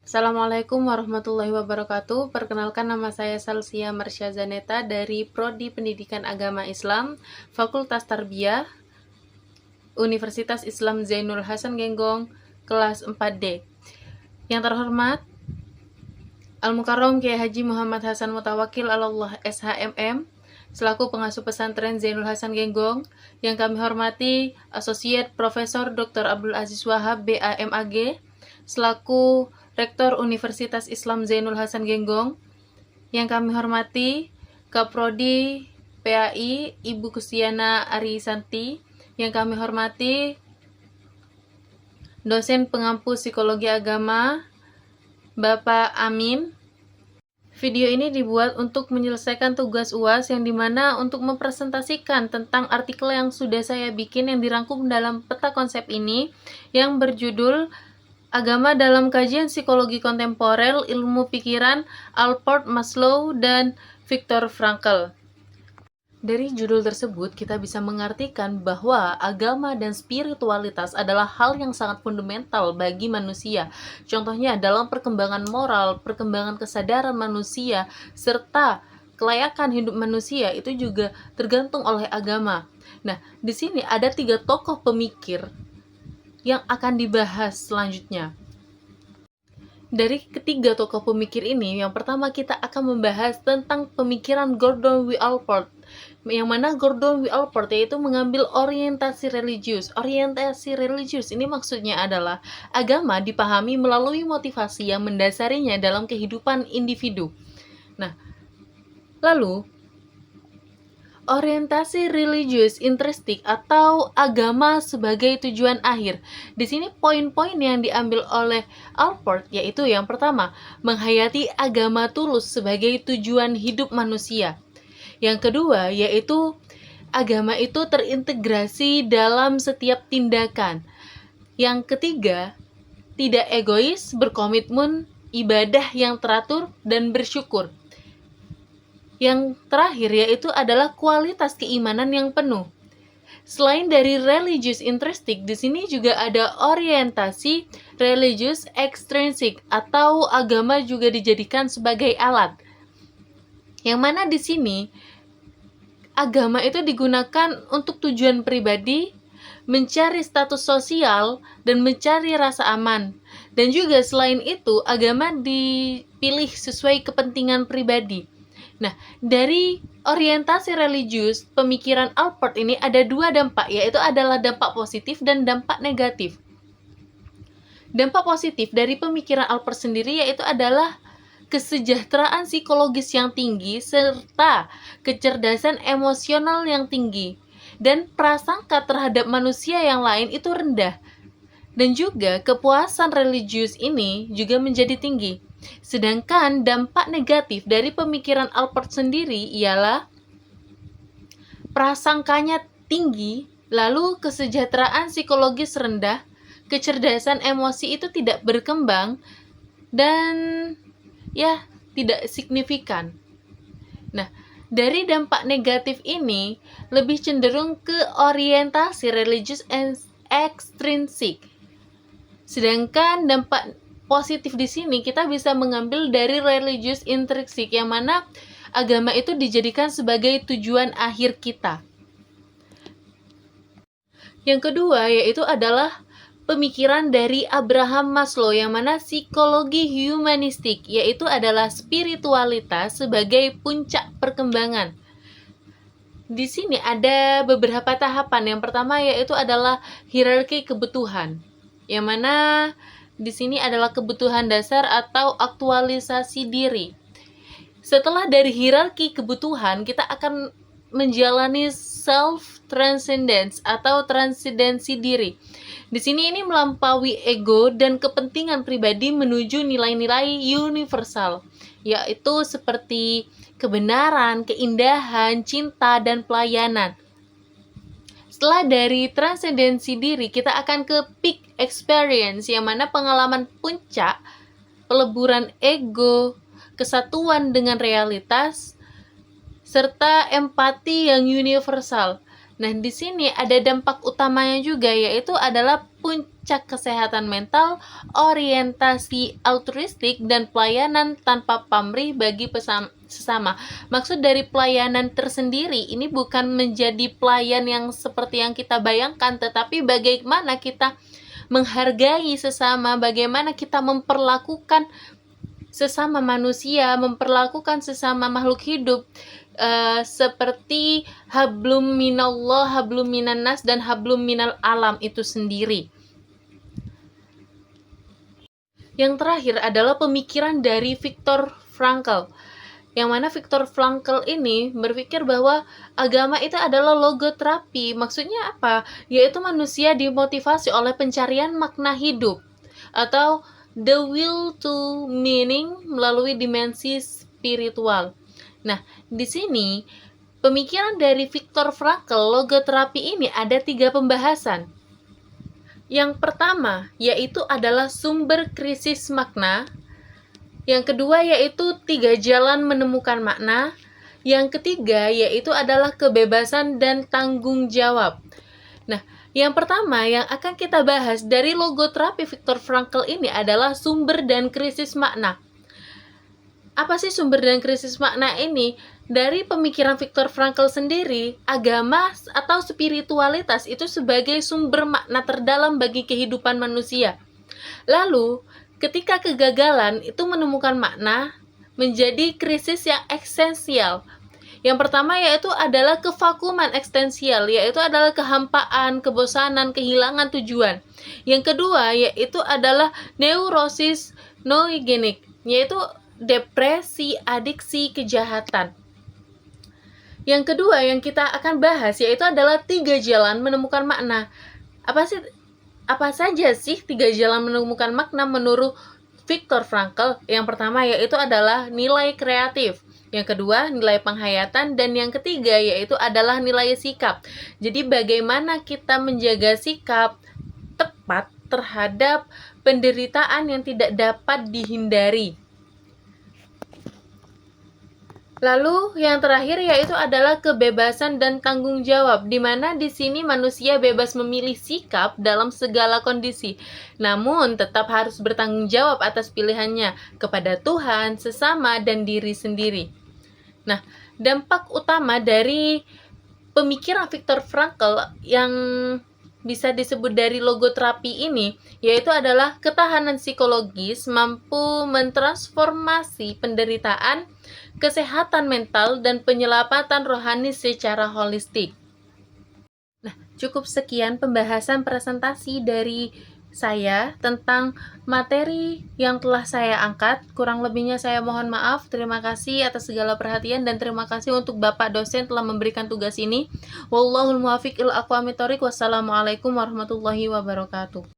Assalamualaikum warahmatullahi wabarakatuh. Perkenalkan, nama saya Salsia Marsyazaneta dari Prodi Pendidikan Agama Islam, Fakultas Tarbiyah, Universitas Islam Zainul Hasan Genggong, kelas 4D. Yang terhormat, Al-Mukarram Kiai Haji Muhammad Hasan Mutawakil Allah SHMM, selaku pengasuh pesantren Zainul Hasan Genggong. Yang kami hormati Associate Profesor Dr. Abdul Aziz Wahab BAMAG, selaku Rektor Universitas Islam Zainul Hasan Genggong. Yang kami hormati Kaprodi PAI Ibu Kustiana Arisanti. Yang kami hormati dosen pengampu psikologi agama Bapak Amin. Video ini dibuat untuk menyelesaikan tugas UAS, yang dimana untuk mempresentasikan tentang artikel yang sudah saya bikin yang dirangkum dalam peta konsep ini, yang berjudul Agama dalam Kajian Psikologi Kontemporer, Ilmu Pikiran, Albert Maslow dan Viktor Frankl. Dari judul tersebut, kita bisa mengartikan bahwa agama dan spiritualitas adalah hal yang sangat fundamental bagi manusia. Contohnya dalam perkembangan moral, perkembangan kesadaran manusia, serta kelayakan hidup manusia itu juga tergantung oleh agama. Nah, di sini ada 3 tokoh pemikir yang akan dibahas selanjutnya. Dari ketiga tokoh pemikir ini, yang pertama kita akan membahas tentang pemikiran Gordon W. Allport, yang mana Gordon W. Allport yaitu mengambil orientasi religius. Orientasi religius ini maksudnya adalah agama dipahami melalui motivasi yang mendasarinya dalam kehidupan individu. Nah, lalu orientasi religius intristik atau agama sebagai tujuan akhir. Di sini poin-poin yang diambil oleh Allport yaitu yang pertama, menghayati agama tulus sebagai tujuan hidup manusia. Yang kedua yaitu agama itu terintegrasi dalam setiap tindakan. Yang ketiga, tidak egois, berkomitmen, ibadah yang teratur dan bersyukur. Yang terakhir yaitu adalah kualitas keimanan yang penuh. Selain dari religious intrinsic, di sini juga ada orientasi religious extrinsic atau agama juga dijadikan sebagai alat. Yang mana di sini agama itu digunakan untuk tujuan pribadi, mencari status sosial dan mencari rasa aman. Dan juga selain itu agama dipilih sesuai kepentingan pribadi. Nah, dari orientasi religius, pemikiran Allport ini ada 2 dampak, yaitu adalah dampak positif dan dampak negatif. Dampak positif dari pemikiran Allport sendiri yaitu adalah kesejahteraan psikologis yang tinggi serta kecerdasan emosional yang tinggi, dan prasangka terhadap manusia yang lain itu rendah. Dan juga kepuasan religius ini juga menjadi tinggi. Sedangkan dampak negatif dari pemikiran Allport sendiri ialah prasangkanya tinggi, lalu kesejahteraan psikologis rendah, kecerdasan emosi itu tidak berkembang, dan tidak signifikan. Nah, dari dampak negatif ini lebih cenderung ke orientasi religius extrinsic. Sedangkan dampak positif di sini kita bisa mengambil dari religious intrinsic, yang mana agama itu dijadikan sebagai tujuan akhir kita. Yang kedua yaitu adalah pemikiran dari Abraham Maslow, yang mana psikologi humanistik, yaitu adalah spiritualitas sebagai puncak perkembangan. Di sini ada beberapa tahapan. Yang pertama yaitu adalah hierarki kebutuhan, yang mana di sini adalah kebutuhan dasar atau aktualisasi diri. Setelah dari hierarki kebutuhan, kita akan menjalani self-transcendence atau transendensi diri. Di sini ini melampaui ego dan kepentingan pribadi menuju nilai-nilai universal, yaitu seperti kebenaran, keindahan, cinta, dan pelayanan. Setelah dari transendensi diri, kita akan ke peak experience, yang mana pengalaman puncak, peleburan ego, kesatuan dengan realitas, serta empati yang universal. Nah, di sini ada dampak utamanya juga, yaitu adalah melacak kesehatan mental, orientasi altruistik, dan pelayanan tanpa pamrih bagi sesama. Maksud dari pelayanan tersendiri ini bukan menjadi pelayan yang seperti yang kita bayangkan, tetapi bagaimana kita menghargai sesama, bagaimana kita memperlakukan sesama manusia, memperlakukan sesama makhluk hidup seperti hablum minallah, hablum minannas, dan hablum minal alam itu sendiri. Yang terakhir adalah pemikiran dari Viktor Frankl, yang mana Viktor Frankl ini berpikir bahwa agama itu adalah logoterapi. Maksudnya apa? Yaitu manusia dimotivasi oleh pencarian makna hidup atau the will to meaning melalui dimensi spiritual. Nah, di sini pemikiran dari Viktor Frankl, logoterapi ini ada 3 pembahasan. Yang pertama yaitu adalah sumber krisis makna. Yang kedua yaitu 3 jalan menemukan makna. Yang ketiga yaitu adalah kebebasan dan tanggung jawab. Nah, yang pertama yang akan kita bahas dari logoterapi Viktor Frankl ini adalah sumber dan krisis makna. Apa sih sumber dan krisis makna ini? Dari pemikiran Viktor Frankl sendiri, agama atau spiritualitas itu sebagai sumber makna terdalam bagi kehidupan manusia. Lalu, ketika kegagalan itu menemukan makna, menjadi krisis yang esensial. Yang pertama yaitu adalah kevakuman eksistensial, yaitu adalah kehampaan, kebosanan, kehilangan tujuan. Yang kedua yaitu adalah neurosis noigenik, yaitu depresi, adiksi, kejahatan. Yang kedua yang kita akan bahas yaitu adalah 3 jalan menemukan makna. Apa saja sih 3 jalan menemukan makna menurut Viktor Frankl? Yang pertama yaitu adalah nilai kreatif. Yang kedua, nilai penghayatan, dan yang ketiga yaitu adalah nilai sikap. Jadi bagaimana kita menjaga sikap tepat terhadap penderitaan yang tidak dapat dihindari. Lalu yang terakhir yaitu adalah kebebasan dan tanggung jawab, di mana di sini manusia bebas memilih sikap dalam segala kondisi, namun tetap harus bertanggung jawab atas pilihannya kepada Tuhan, sesama, dan diri sendiri. Nah, dampak utama dari pemikiran Viktor Frankl yang bisa disebut dari logoterapi ini yaitu adalah ketahanan psikologis, mampu mentransformasi penderitaan, kesehatan mental, dan penyelamatan rohani secara holistik. Nah, cukup sekian pembahasan presentasi dari saya tentang materi yang telah saya angkat. Kurang lebihnya saya mohon maaf. Terima kasih atas segala perhatian dan terima kasih untuk Bapak dosen telah memberikan tugas ini. Wallahul muwaffiq ila aqwamit thoriq. Wassalamualaikum warahmatullahi wabarakatuh.